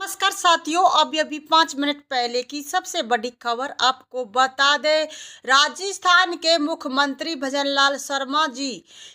नमस्कार साथियों, अभी 5 मिनट पहले की सबसे बड़ी खबर आपको बता दें। राजस्थान के मुख्यमंत्री भजनलाल शर्मा जी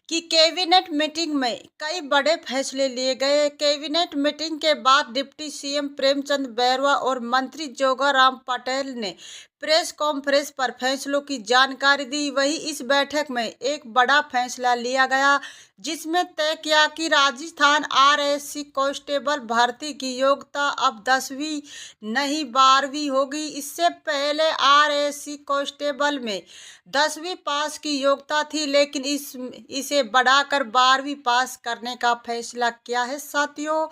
की कैबिनेट मीटिंग में कई बड़े फैसले लिए गए। कैबिनेट मीटिंग के बाद डिप्टी सीएम प्रेमचंद बैरवा और मंत्री जोगाराम पटेल ने प्रेस कॉन्फ्रेंस पर फैसलों की जानकारी दी। वहीं इस बैठक में एक बड़ा फैसला लिया गया जिसमें तय किया कि राजस्थान आरएससी कांस्टेबल भर्ती की योग्यता अब 10वीं नहीं 12वीं होगी। इससे पहले आरएससी कांस्टेबल में 10वीं पास की योग्यता थी, लेकिन इसे बढ़ाकर 12वीं पास करने का फैसला किया है। साथियों,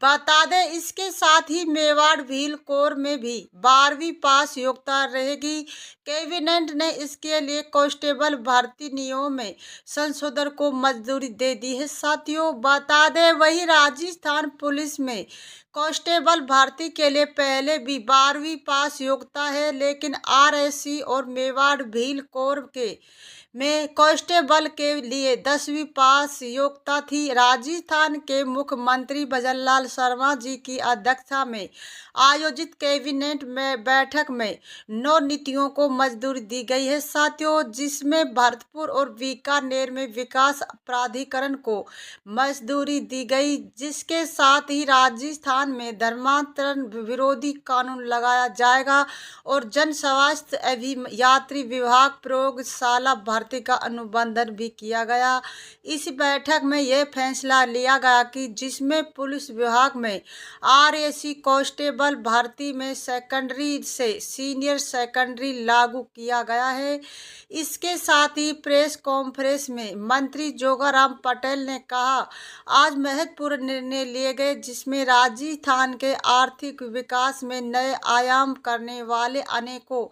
बता दें इसके साथ ही मेवाड़ भील कोर में भी 12वीं पास योग्यता रहेगी। कैबिनेट ने इसके लिए कांस्टेबल भर्ती नियमों में संशोधन को मंजूरी दे दी है। साथियों, बता दें वही राजस्थान पुलिस में कांस्टेबल भर्ती के लिए पहले भी 12वीं पास योग्यता है, लेकिन आरएससी और मेवाड़ भील कोर के में कांस्टेबल के लिए 10वीं पास योग्यता थी। राजस्थान के मुख्यमंत्री भजनलाल शर्मा जी की अध्यक्षता में आयोजित कैबिनेट में बैठक में 9 नीतियों को मंजूरी दी गई है। साथियों, जिसमें भरतपुर और बीकानेर में विकास प्राधिकरण को मंजूरी दी गई, जिसके साथ ही राजस्थान में धर्मांतरण विरोधी कानून लगाया जाएगा और जन स्वास्थ्य अभियात्री विभाग प्रयोगशाला भर्ती का अनुबंधन भी किया गया। इस बैठक में यह फैसला लिया गया कि जिसमें पुलिस विभाग में आरएससी कांस्टेबल भर्ती में सेकेंडरी से सीनियर सेकेंडरी लागू किया गया है। इसके साथ ही प्रेस कॉन्फ्रेंस में मंत्री जोगाराम पटेल ने कहा, आज महत्वपूर्ण निर्णय लिए गए जिसमें राजस्थान के आर्थिक विकास में नए आयाम करने वाले अनेकों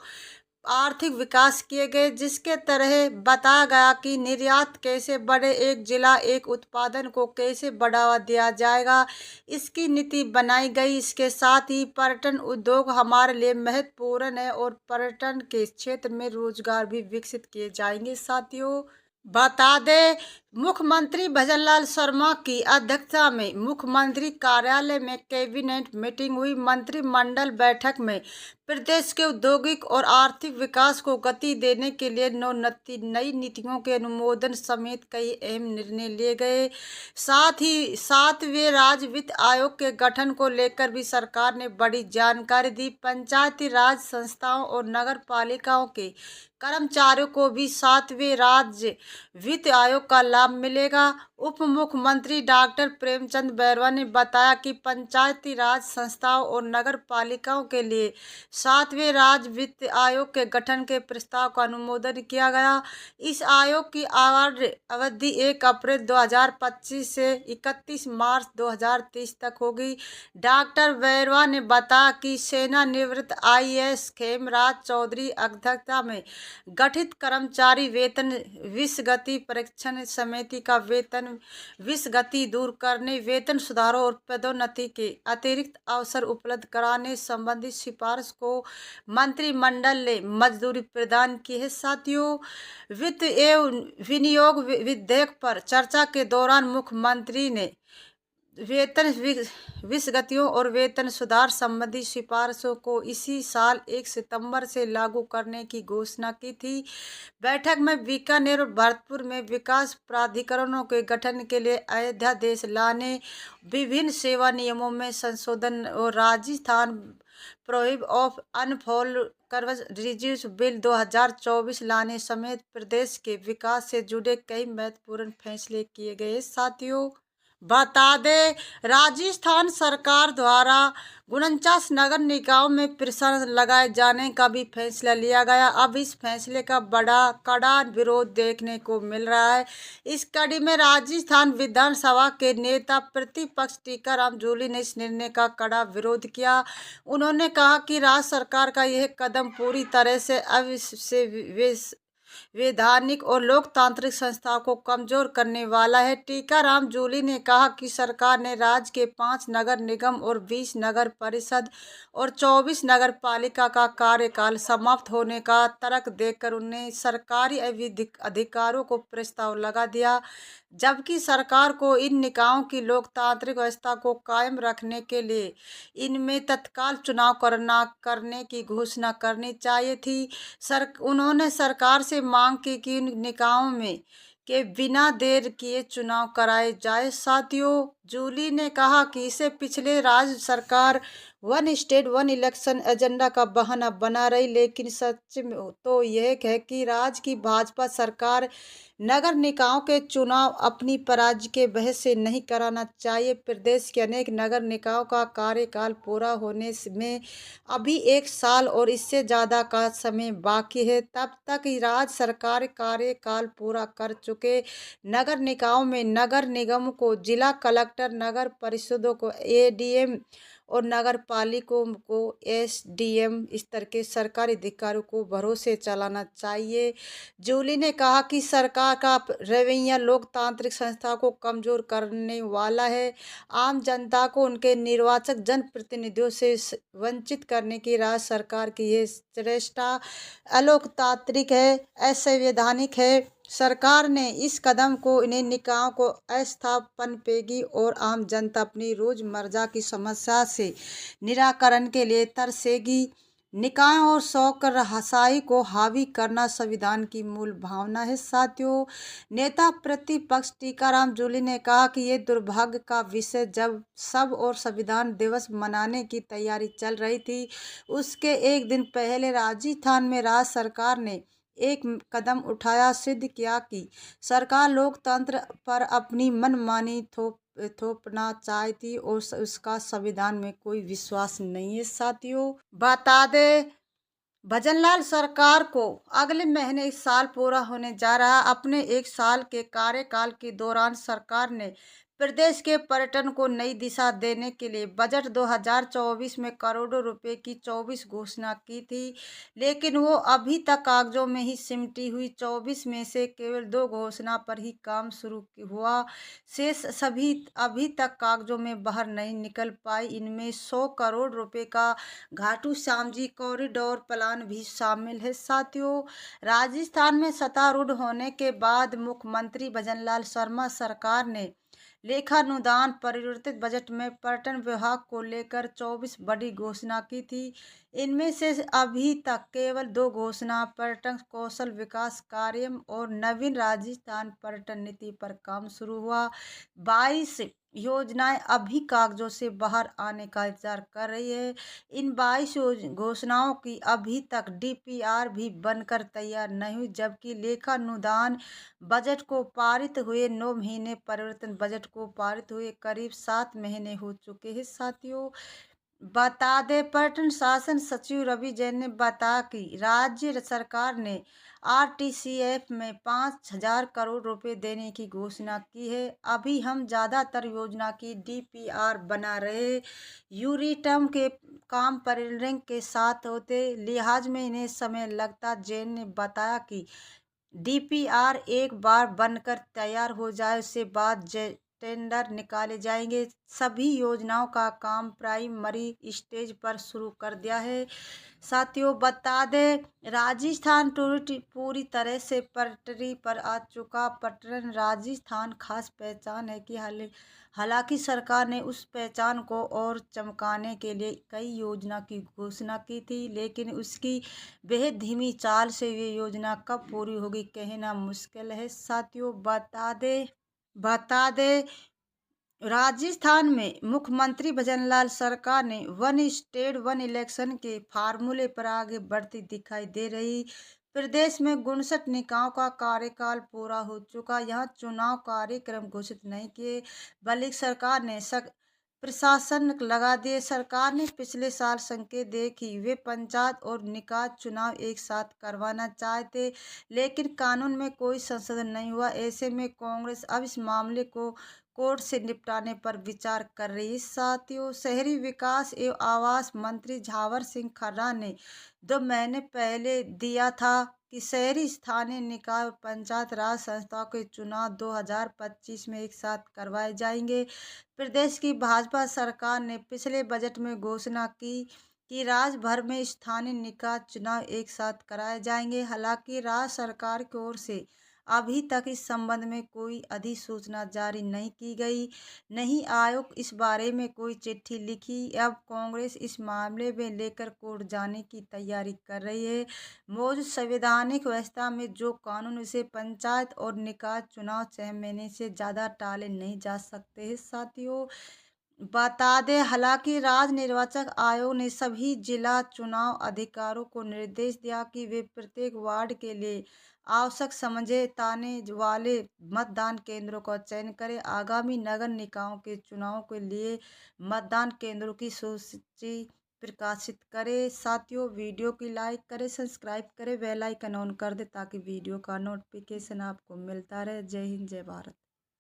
आर्थिक विकास किए गए, जिसके तरह बताया गया कि निर्यात कैसे बढ़े, एक जिला एक उत्पादन को कैसे बढ़ावा दिया जाएगा, इसकी नीति बनाई गई। इसके साथ ही पर्यटन उद्योग हमारे लिए महत्वपूर्ण है और पर्यटन के क्षेत्र में रोजगार भी विकसित किए जाएंगे। साथियों, बता दें मुख्यमंत्री भजनलाल शर्मा की अध्यक्षता में मुख्यमंत्री कार्यालय में कैबिनेट मीटिंग हुई। मंत्रिमंडल बैठक में प्रदेश के औद्योगिक और आर्थिक विकास को गति देने के लिए नई नीतियों के अनुमोदन समेत कई अहम निर्णय लिए गए। साथ ही 7वें राज्य वित्त आयोग के गठन को लेकर भी सरकार ने बड़ी जानकारी दी। पंचायती राज संस्थाओं और नगर पालिकाओं के कर्मचारियों को भी 7वें राज्य वित्त आयोग का लाभ मिलेगा। उप मुख्यमंत्री डॉक्टर प्रेमचंद बैरवा ने बताया कि पंचायती राज संस्थाओं और नगर पालिकाओं के लिए 7वें राज्य वित्त आयोग के गठन के प्रस्ताव का अनुमोदन किया गया। इस आयोग की अवधि 1 अप्रैल 2025 से 31 मार्च 2030 तक होगी। डॉक्टर बैरवा ने बताया कि सेवानिवृत्त आईएएस खेमराज चौधरी अध्यक्षता में गठित कर्मचारी वेतन विसंगति परीक्षण समिति का वेतन विसंगति दूर करने, वेतन सुधारों और पदोन्नति के अतिरिक्त अवसर उपलब्ध कराने संबंधी सिफारिश को मंत्रिमंडल ने मंजूरी प्रदान की है। साथियों, वित्त एवं विनियोग विधेयक पर चर्चा के दौरान मुख्यमंत्री ने वेतन विसंगतियों और वेतन सुधार संबंधी सिफारिशों को इसी साल 1 सितंबर से लागू करने की घोषणा की थी। बैठक में बीकानेर और भरतपुर में विकास प्राधिकरणों के गठन के लिए अध्यादेश लाने, विभिन्न सेवा नियमों में संशोधन और राजस्थान प्रोहिब ऑफ अनफॉल रिड्यूस बिल 2024 लाने समेत प्रदेश के विकास से जुड़े कई महत्वपूर्ण फैसले किए गए। साथियों, बता दें राजस्थान सरकार द्वारा 49 नगर निकायों में प्रशासन लगाए जाने का भी फैसला लिया गया। अब इस फैसले का कड़ा विरोध देखने को मिल रहा है। इस कड़ी में राजस्थान विधानसभा के नेता प्रतिपक्ष टीकाराम जूली ने इस निर्णय का कड़ा विरोध किया। उन्होंने कहा कि राज्य सरकार का यह कदम पूरी तरह से वैधानिक और लोकतांत्रिक संस्थाओं को कमजोर करने वाला है। टीकाराम जूली ने कहा कि सरकार ने राज्य के 5 नगर निगम और 20 नगर परिषद और 24 नगर पालिका का कार्यकाल समाप्त होने का तर्क देकर उन्हें सरकारी अधिकारों को प्रस्ताव लगा दिया, जबकि सरकार को इन निकायों की लोकतांत्रिक व्यवस्था को कायम रखने के लिए इनमें तत्काल चुनाव करने की घोषणा करनी चाहिए थी। उन्होंने सरकार से मांग की कि इन निकायों में के बिना देर किए चुनाव कराए जाए। साथियों, जूली ने कहा कि इसे पिछले राज्य सरकार one state one election agenda का बहाना बना रही, लेकिन सच में तो यह है कि राज्य की भाजपा सरकार नगर निकायों के चुनाव अपनी पराजय के बहस से नहीं कराना चाहिए। प्रदेश के अनेक नगर निकायों का कार्यकाल पूरा होने में अभी 1 साल और इससे ज़्यादा का समय बाकी है। तब तक राज्य सरकार कार्यकाल पूरा कर चुके नगर निकायों में नगर निगम को जिला कलेक्टर, नगर परिषदों को एडीएम और नगर पालिकों को एसडीएम स्तर के सरकारी अधिकारियों को भरोसे चलाना चाहिए। जूली ने कहा कि सरकार का रवैया लोकतांत्रिक संस्था को कमजोर करने वाला है। आम जनता को उनके निर्वाचक जनप्रतिनिधियों से वंचित करने की राज्य सरकार की यह चेष्टा अलोकतांत्रिक है, असंवैधानिक है। सरकार ने इस कदम को इन्हें निकायों को अस्थापन पेगी और आम जनता अपनी रोजमर्रा की समस्या से निराकरण के लिए तरसेगी। निकायों और शौकरशाही को हावी करना संविधान की मूल भावना है। साथियों, नेता प्रतिपक्ष टीकाराम जूली ने कहा कि ये दुर्भाग्य का विषय जब सब और संविधान दिवस मनाने की तैयारी चल रही थी, उसके एक दिन पहले राजस्थान में राज्य सरकार ने एक कदम उठाया, सिद्ध किया कि सरकार लोकतंत्र पर अपनी मनमानी थोपना चाहती और उसका संविधान में कोई विश्वास नहीं है। साथियों, बता दे भजनलाल सरकार को अगले महीने 1 साल पूरा होने जा रहा है। अपने 1 साल के कार्यकाल के दौरान सरकार ने प्रदेश के पर्यटन को नई दिशा देने के लिए बजट 2024 में करोड़ों रुपए की 24 घोषणा की थी, लेकिन वो अभी तक कागजों में ही सिमटी हुई 24 में से केवल 2 घोषणा पर ही काम शुरू हुआ। शेष सभी अभी तक कागजों में बाहर नहीं निकल पाई। इनमें 100 करोड़ रुपए का घाटू श्याम जी कॉरिडोर प्लान भी शामिल है। साथियों, राजस्थान में सत्तारूढ़ होने के बाद मुख्यमंत्री भजनलाल शर्मा सरकार ने लेखानुदान परिवर्तित बजट में पर्यटन विभाग को लेकर 24 बड़ी घोषणा की थी। इनमें से अभी तक केवल 2 घोषणा पर्यटन कौशल विकास कार्यक्रम और नवीन राजस्थान पर्यटन नीति पर काम शुरू हुआ। 22 योजनाएं अभी कागजों से बाहर आने का इंतजार कर रही है। इन 22 घोषणाओं की अभी तक डीपीआर भी बनकर तैयार नहीं हुई, जबकि लेखानुदान बजट को पारित हुए 9 महीने, परिवर्तन बजट को पारित हुए करीब 7 महीने हो चुके हैं। साथियों, बता दें पर्यटन शासन सचिव रवि जैन ने बताया कि राज्य सरकार ने आरटीसीएफ में 5,000 करोड़ रुपए देने की घोषणा की है। अभी हम ज़्यादातर योजना की डीपीआर बना रहे, यूरिटर्म के काम परिंग के साथ होते लिहाज में इन्हें समय लगता। जैन ने बताया कि डीपीआर एक बार बनकर तैयार हो जाए उसके बाद टेंडर निकाले जाएंगे। सभी योजनाओं का काम प्राइमरी स्टेज पर शुरू कर दिया है। साथियों, बता दें राजस्थान टूरिस्ट पूरी तरह से पटरी पर आ चुका। पर्यटन राजस्थान खास पहचान है कि हालांकि सरकार ने उस पहचान को और चमकाने के लिए कई योजना की घोषणा की थी, लेकिन उसकी बेहद धीमी चाल से ये योजना कब पूरी होगी कहना मुश्किल है। साथियों, बता दे राजस्थान में मुख्यमंत्री भजनलाल सरकार ने वन स्टेट वन इलेक्शन के फार्मूले पर आगे बढ़ती दिखाई दे रही। प्रदेश में 59 निकायों का कार्यकाल पूरा हो चुका। यहाँ चुनाव कार्यक्रम घोषित नहीं किए, बल्कि सरकार ने प्रशासन लगा दिए। सरकार ने पिछले साल संकेत दिए कि वे पंचायत और निकाय चुनाव एक साथ करवाना चाहते, लेकिन कानून में कोई संशोधन नहीं हुआ। ऐसे में कांग्रेस अब इस मामले को कोर्ट से निपटाने पर विचार कर रही है। साथियों, शहरी विकास एवं आवास मंत्री झावर सिंह खर्रा ने 2 महीने पहले दिया था कि शहरी स्थानीय निकाय और पंचायत राज संस्थाओं के चुनाव 2025 में एक साथ करवाए जाएंगे। प्रदेश की भाजपा सरकार ने पिछले बजट में घोषणा की कि राज्य भर में स्थानीय निकाय चुनाव एक साथ कराए जाएंगे। हालांकि राज्य सरकार की ओर से अभी तक इस संबंध में कोई अधिसूचना जारी नहीं की गई। नहीं आयोग इस बारे में कोई चिट्ठी लिखी। अब कांग्रेस इस मामले में लेकर कोर्ट जाने की तैयारी कर रही है। मौजूद संवैधानिक व्यवस्था में जो कानून उसे पंचायत और निकाय चुनाव 6 महीने से ज़्यादा टाले नहीं जा सकते हैं। साथियों, बता दें, हालांकि राज्य निर्वाचन आयोग ने सभी जिला चुनाव अधिकारियों को निर्देश दिया कि वे प्रत्येक वार्ड के लिए आवश्यक समझे ताने वाले मतदान केंद्रों का चयन करें। आगामी नगर निकायों के चुनाव के लिए मतदान केंद्रों की सूची प्रकाशित करें। साथियों, वीडियो की लाइक करें, सब्सक्राइब करें, बेल आइकन ऑन कर दें ताकि वीडियो का नोटिफिकेशन आपको मिलता रहे। जय हिंद, जय भारत।